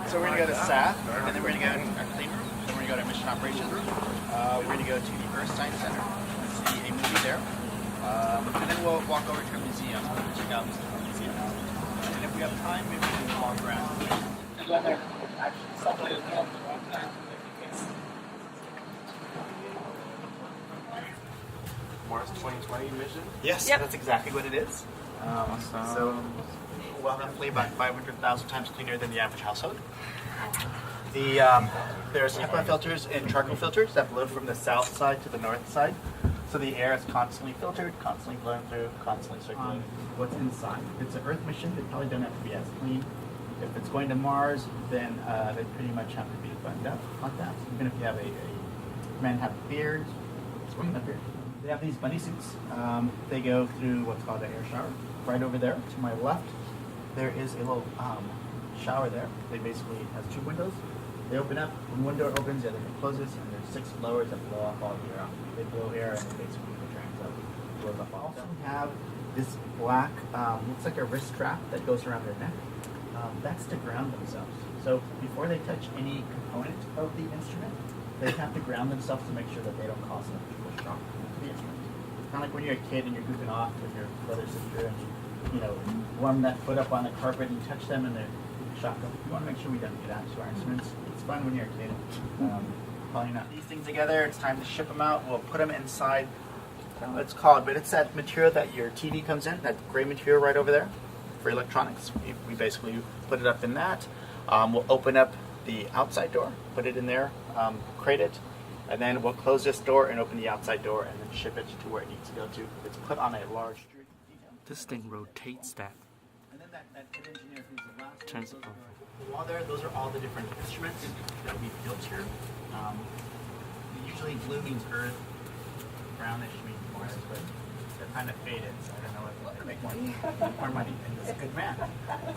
So we're going to go to SAT, and then we're going to go to our clean room, then we're going to go to our mission operations room. We're going to go to the Earth Science Center and see a movie there. And then we'll walk over to a museum, check out the museum. And if we have time, maybe we can walk around. Mars 2020 mission? Yes, Yep. that's exactly what it is. So, well, roughly about 500,000 times cleaner than the average household. There's HEPA filters and charcoal filters that blow from the south side to the north side. So the air is constantly filtered, constantly blowing through, constantly circulating. What's inside? It's an Earth mission. They probably don't have to be as clean. If it's going to Mars, then they pretty much have to be buttoned up like that. Even if you have men have beards, they have these bunny suits. They go through what's called an air shower. Right over there to my left, there is a little shower there. They basically has two windows. They open up, one window opens, the other one closes, and there's 6 blowers that blow off all the air. They blow air and they basically the drains up, blows off all. Also have this black, looks like a wrist strap that goes around their neck. That's to ground themselves. So before they touch any component of the instrument, they have to ground themselves to make sure that they don't cause an electrical shock to the instrument. Kind of like when you're a kid and you're goofing off with your brother or sister and you warm that foot up on the carpet and you touch them and they're shocked up. We want to make sure we don't do that to our instruments. It's fun when you're a kid. Probably not. These things together, it's time to ship them out. We'll put them inside, I don't know what it's called, but it's that material that your TV comes in, that gray material right over there for electronics. We basically put it up in that. We'll open up the outside door, put it in there, crate it, and then we'll close this door and open the outside door and then ship it to where it needs to go to. It's put on a large detail. This thing rotates that. And then that engineer who's the last Turns it one, over. while there, those are all the different instruments that we built here. Usually blue means Earth, brownish means Mars, but they're kind of faded, so I don't know what to make more money. And he's a good man.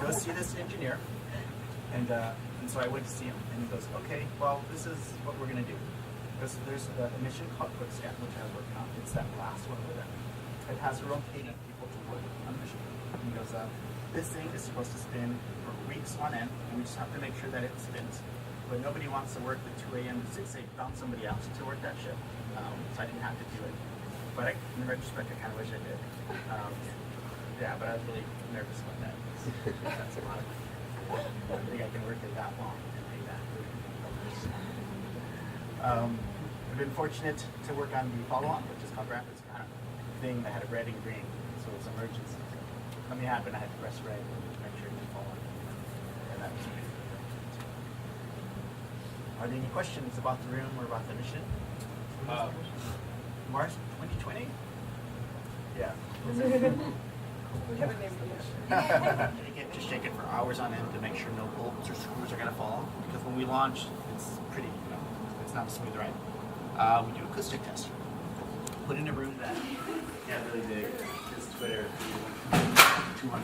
Go see this engineer. And so I went to see him, and he goes, okay, well, this is what we're going to do. There's a mission called QuickScan, which I was working on. It's that last one over there. It has rotating people to work on the mission. And he goes, this thing is supposed to spin for weeks on end, and we just have to make sure that it spins. But nobody wants to work the 2 a.m. to 6 a.m. Found somebody else to work that shift, so I didn't have to do it. But in retrospect, I kind of wish I did. Yeah, but I was really nervous about that. That's a lot of money. I don't think I can work it that long and pay that. I've been fortunate to work on the follow-on, which is called Rapids. Kind of thing that had a red and green, so it's emergency. Something happened, I had to press red to make sure it didn't fall on. And that was me. Are there any questions about the room or about the mission? Mars 2020? Yeah. We have a name for this. You can't just shake it for hours on end to make sure no bolts or screws are going to fall. Because when we launch, it's pretty, it's not a smooth ride. We do acoustic test. Put in a room that, really big. This Twitter, 200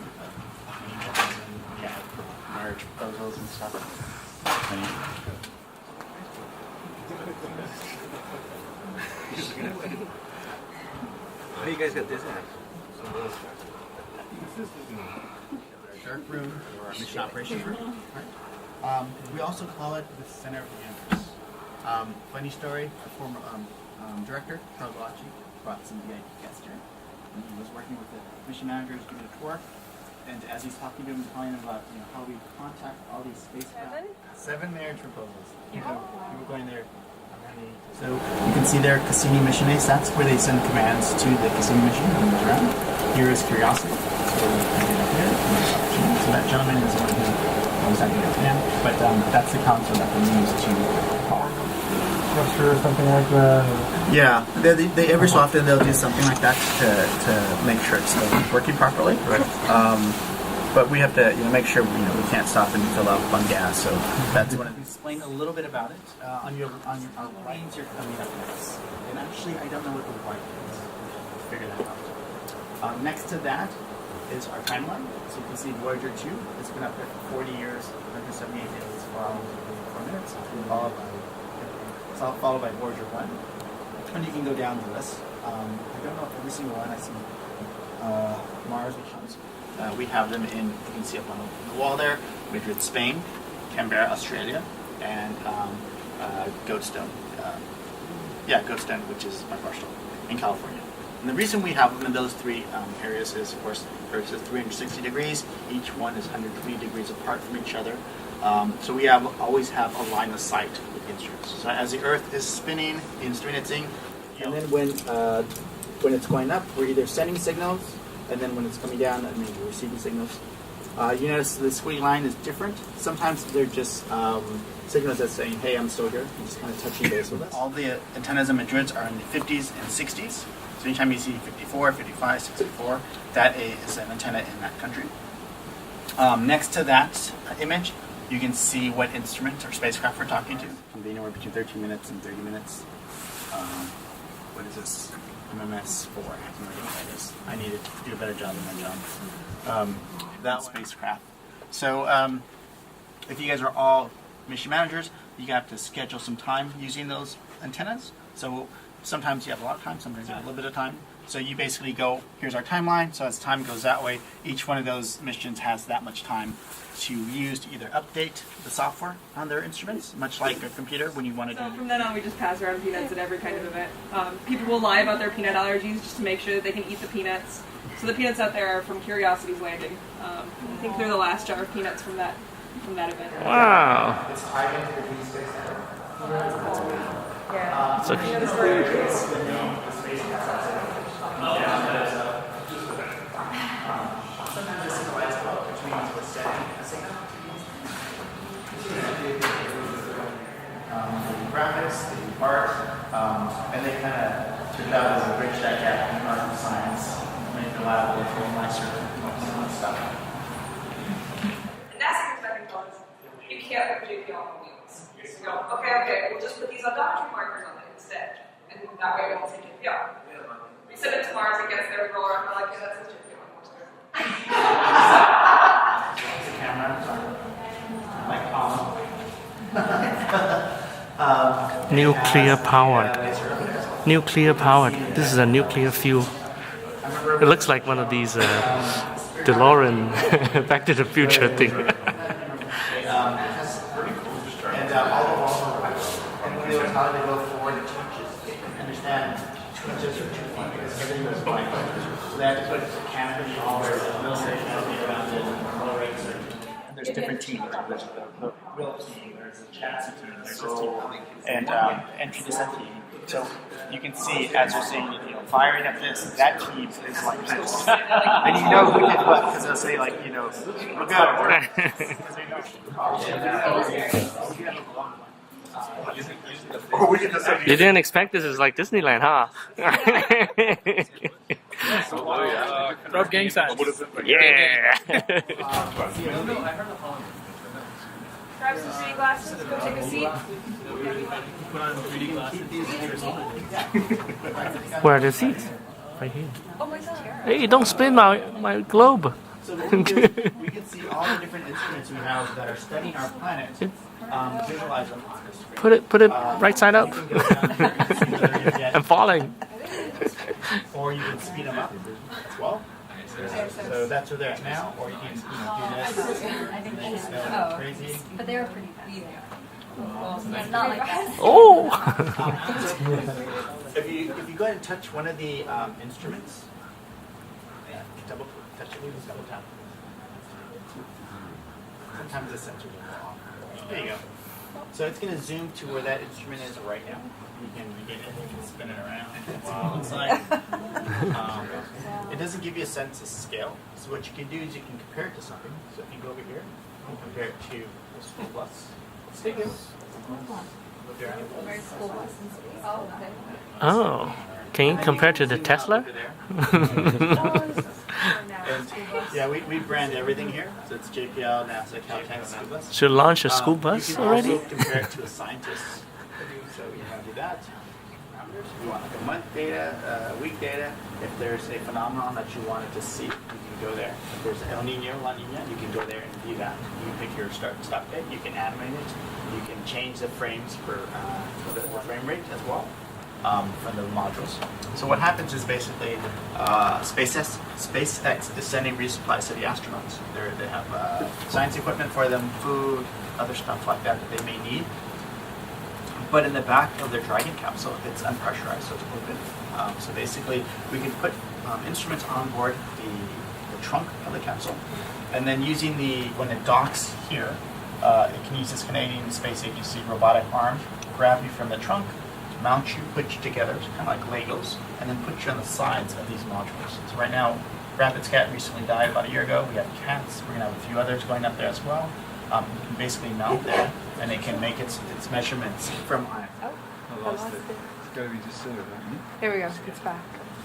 our proposals and stuff. How do you guys get this at? Our dark room or our mission operations room. We also call it the center of the universe. Funny story, our former director, Charles Lacci, brought some VIP guests here. And he was working with the mission managers, giving a tour. And as he's talking to him, telling him about how we contact all these spacecraft. 7 marriage proposals. We were going there. So you can see there Cassini mission ace. That's where they send commands to the Cassini mission when it goes around. Here is Curiosity. So that gentleman is the one who was sending the command. But that's the console that they use to call. Or something like that. Yeah, they every so often they'll do something like that to make sure it's still working properly. Right. But we have to make sure we can't stop and fill up on gas. So that's what I'm explain a little bit about it. On our lines are coming up next, and actually I don't know what the white is. We'll figure that out. Next to that is our timeline. So you can see Voyager 2. It's been up there for 40 years, 178 days, 4 hours, 4 minutes. Followed by Voyager 1. And you can go down the list. I don't know if every single one I see Mars missions. We have them in, you can see up on the wall there, Madrid, Spain. Canberra, Australia, and Goatstone. Goatstone, which is my Marshall, in California. And the reason we have them in those three areas is, of course, Earth is 360 degrees. Each one is 120 degrees apart from each other. So we always have a line of sight with the instruments. So as the Earth is spinning, the instrument is in. And then when it's going up, we're either sending signals, and then when it's coming down, maybe we're receiving signals. You notice the squiggly line is different. Sometimes they're just signals that's saying, hey, I'm still here. I'm just kind of touching base with us. All the antennas in Madrid are in the 50s and 60s. So anytime you see 54, 55, 64, that is an antenna in that country. Next to that image, you can see what instrument or spacecraft we're talking to. It can be anywhere between 13 minutes and 30 minutes. What is this? MMS4. I needed to do a better job than my job. That spacecraft. So if you guys are all mission managers, you have to schedule some time using those antennas. So sometimes you have a lot of time, sometimes you have a little bit of time. So you basically go, here's our timeline. So as time goes that way, each one of those missions has that much time to use to either update the software on their instruments, much like a computer when you want to So do. from then on, we just pass around peanuts at every kind of event. People will lie about their peanut allergies just to make sure that they can eat the peanuts. So the peanuts out there are from Curiosity's landing. I think they're the last jar of peanuts from that event. Wow. It's tied into the Deep Space Network. Yeah. So, You know the story of It's the name of the spacecraft. Sometimes this thing lights up, which means we're setting a signal. The graphics, the art, and they kind of took out as a bridge that gap in art and science, make the lab look a little nicer, and stuff. And that's the second one. You can't put JPL on wheels. You go, okay, we'll just put these odometry markers on it instead. And that way we won't say JPL. We send it to Mars, it gets there, we roll around, we're like, yeah, that's a JPL. The camera, sorry. Like nuclear powered. Nuclear powered. This is a nuclear fuel. It looks like one of these DeLorean Back to the Future thing. And all the walls are white. And when they were taught to go forward and understand 2 inches or 2 feet because everything was blank. So they had to put the canopy all over the military canopy around it and lower it. And there's different teams. There's the real team, there's the chassis team, there's this team, and entry descent team. So you can see as you're seeing, firing at this, that team is like this. And you know who did what because they'll say like, we're good. You didn't expect this is like Disneyland, huh? Drop gang signs. Yeah. Grab some 3D glasses, go take a seat. Where are the seats? Right here. Oh my god. Hey, don't spin my globe. So what we do is we can see all the different instruments we have that are studying our planet, visualize them on the screen. Put it right side up. You can go down here and see whether you get- I'm falling. or you can speed them up as well. So that's where they're at now, or you can do this. Just go crazy. But they were pretty fast. It's not like that. Oh. If you go ahead and touch one of the instruments, double touch it, just double tap. Sometimes the sensors are off. There you go. So it's going to zoom to where that instrument is right now. You can spin it around. Wow, it's like it doesn't give you a sense of scale. So what you can do is you can compare it to something. So if you go over here, you can compare it to a school bus. Let's take it. Look around. Where's school bus in space? Oh, okay. Oh. Can you compare to the Tesla? And, yeah, we brand everything here. So it's JPL, NASA, Caltech, school bus. Should launch a school bus you can already? also compare it to a scientist. So you have to do that. You want like a month data, week data. If there's a phenomenon that you wanted to see, you can go there. If there's El Nino, La Nina, you can go there and view that. You can pick your start and stop date. You can animate it. You can change the frames for the frame rate as well. from the modules. So what happens is basically SpaceX is sending resupplies to the astronauts. They have science equipment for them, food, other stuff like that they may need. But in the back of their Dragon capsule, it's unpressurized, so it's open. So basically, we can put instruments on board the trunk of the capsule, and then when it docks here, it can use this Canadian Space Agency robotic arm, grab you from the trunk, mount you, put you together, kind of like Legos, and then put you on the sides of these modules. So right now, Rapids Cat recently died about a year ago. We have cats. We're going to have a few others going up there as well. You can basically mount there, and it can make its measurements from. Oh, I lost it. It's gotta be just sitting there. There we go. It's back.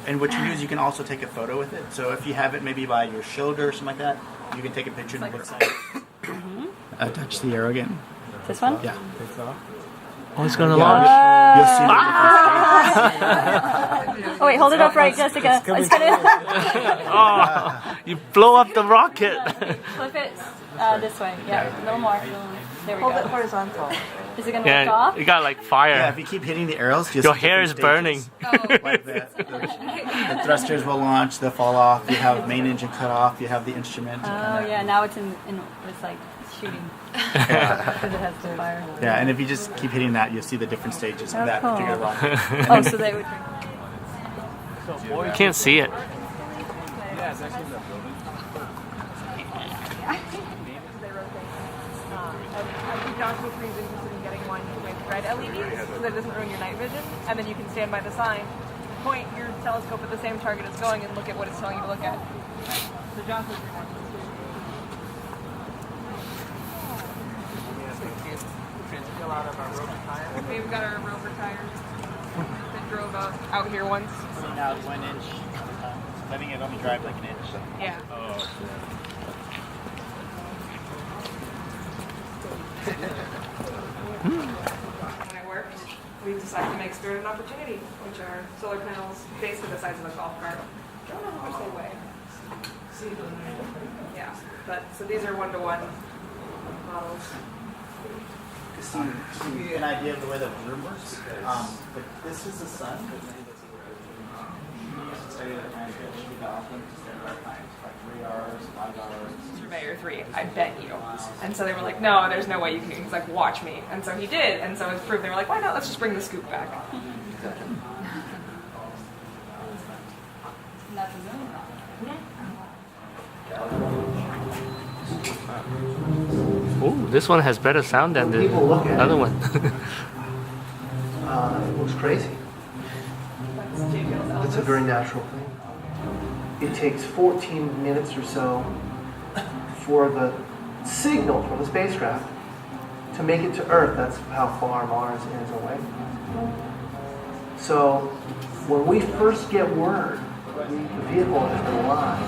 And what you do is you can also take a photo with it. So if you have it maybe by your shoulder or something like that, you can take a picture and it looks like. Touch the arrow again. This one? Yeah. Oh, it's gonna Yeah, launch. you'll see the different stages. Oh wait, hold it up right, Jessica. It's gonna Oh, you blow up the rocket. flip it this way. Yeah, a little more. There we Hold it go. horizontal. Is it gonna lift Yeah, off? you got like fire. Yeah, if you keep hitting the arrows, you'll Your see hair is different burning. stages. Like the thrusters will launch, they'll fall off. You have main engine cut off. You have the instrument. Oh yeah, now it's it's like shooting Yeah. because it has the fire. Yeah, and if you just keep hitting that, you'll see the different stages of that cool. particular rocket. Oh, so they would. You can't see it. Yeah, it's actually in that building. Johnson was interested in getting one with red LEDs so that it doesn't ruin your night vision, and then you can stand by the sign, point your telescope at the same target it's going, and look at what it's telling you to look at. So Johnson was we've got our rover tires that drove out here once. So now it's 1 inch, letting it only drive like an inch. Yeah. When I worked, we decided to make Spirit an Opportunity, which are solar panels basically the size of a golf cart. I don't know how much they weigh. Yeah, but so these are one-to-one models. To give you an idea of the way the room works, but this is the sun. Like 3 hours, 5 hours. Surveyor 3, I bet you. And so they were like, no, there's no way you can. He's like, watch me. And so he did. And so it was proved. They were like, why not? Let's just bring the scoop back. Oh, this one has better sound than the People look at other it. one. It looks crazy. That's JPL's It's a Elvis. very natural thing. It takes 14 minutes or so for the signal from the spacecraft to make it to Earth. That's how far Mars is away. So when we first get word the vehicle has been alive,